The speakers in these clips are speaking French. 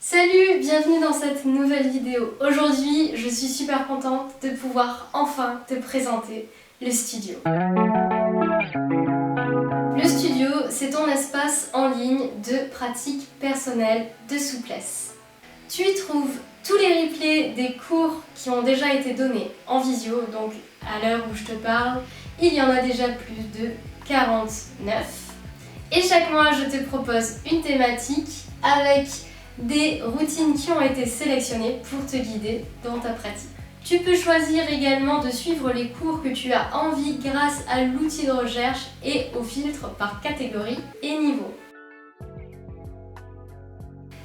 Salut, bienvenue dans cette nouvelle vidéo. Aujourd'hui, je suis super contente de pouvoir enfin te présenter le studio. Le studio, c'est ton espace en ligne de pratique personnelle de souplesse. Tu y trouves tous les replays des cours qui ont déjà été donnés en visio, donc à l'heure où je te parle, il y en a déjà plus de 49. Et chaque mois, je te propose une thématique avec des routines qui ont été sélectionnées pour te guider dans ta pratique. Tu peux choisir également de suivre les cours que tu as envie grâce à l'outil de recherche et au filtre par catégorie et niveau.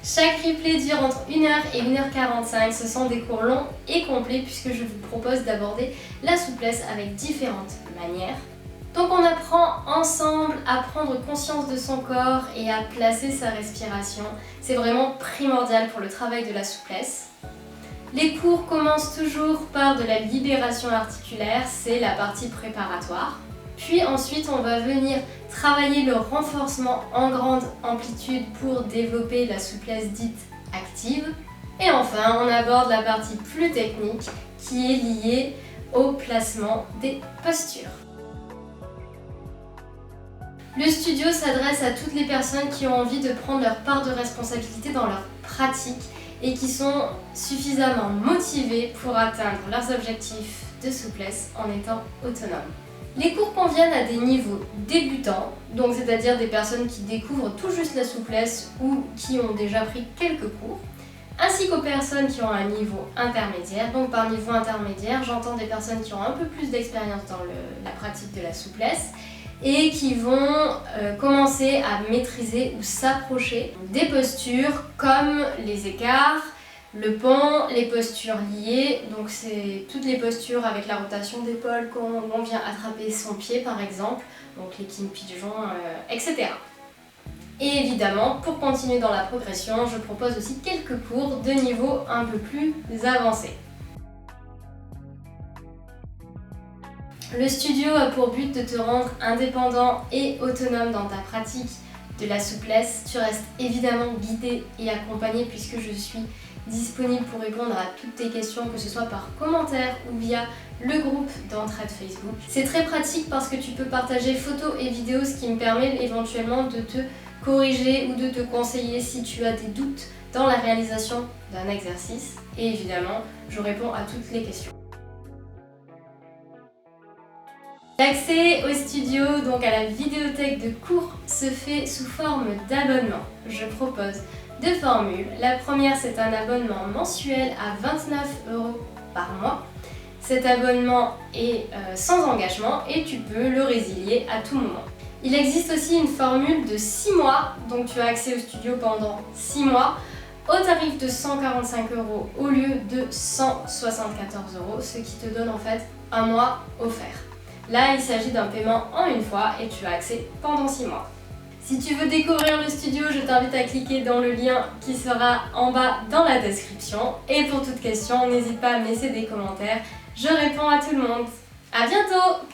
Chaque replay dure entre 1h et 1h45, ce sont des cours longs et complets puisque je vous propose d'aborder la souplesse avec différentes manières. Donc on apprend ensemble à prendre conscience de son corps et à placer sa respiration. C'est vraiment primordial pour le travail de la souplesse. Les cours commencent toujours par de la libération articulaire, c'est la partie préparatoire. Puis ensuite on va venir travailler le renforcement en grande amplitude pour développer la souplesse dite active. Et enfin on aborde la partie plus technique qui est liée au placement des postures. Le studio s'adresse à toutes les personnes qui ont envie de prendre leur part de responsabilité dans leur pratique et qui sont suffisamment motivées pour atteindre leurs objectifs de souplesse en étant autonomes. Les cours conviennent à des niveaux débutants, donc c'est-à-dire des personnes qui découvrent tout juste la souplesse ou qui ont déjà pris quelques cours, ainsi qu'aux personnes qui ont un niveau intermédiaire. Donc par niveau intermédiaire, j'entends des personnes qui ont un peu plus d'expérience dans la pratique de la souplesse et qui vont commencer à maîtriser ou s'approcher des postures comme les écarts, le pont, les postures liées, donc c'est toutes les postures avec la rotation d'épaule quand on vient attraper son pied par exemple, donc les king pigeons, etc. Et évidemment, pour continuer dans la progression, je propose aussi quelques cours de niveau un peu plus avancé. Le studio a pour but de te rendre indépendant et autonome dans ta pratique de la souplesse. Tu restes évidemment guidé et accompagné puisque je suis disponible pour répondre à toutes tes questions, que ce soit par commentaire ou via le groupe d'entraide Facebook. C'est très pratique parce que tu peux partager photos et vidéos, ce qui me permet éventuellement de te corriger ou de te conseiller si tu as des doutes dans la réalisation d'un exercice. Et évidemment, je réponds à toutes les questions. L'accès au studio, donc à la vidéothèque de cours, se fait sous forme d'abonnement. Je propose deux formules. La première, c'est un abonnement mensuel à 29 € par mois. Cet abonnement est sans engagement et tu peux le résilier à tout moment. Il existe aussi une formule de 6 mois, donc tu as accès au studio pendant 6 mois au tarif de 145 € au lieu de 174 €, ce qui te donne en fait un mois offert. Là, il s'agit d'un paiement en une fois et tu as accès pendant 6 mois. Si tu veux découvrir le studio, je t'invite à cliquer dans le lien qui sera en bas dans la description. Et pour toute question, n'hésite pas à me laisser des commentaires. Je réponds à tout le monde. À bientôt!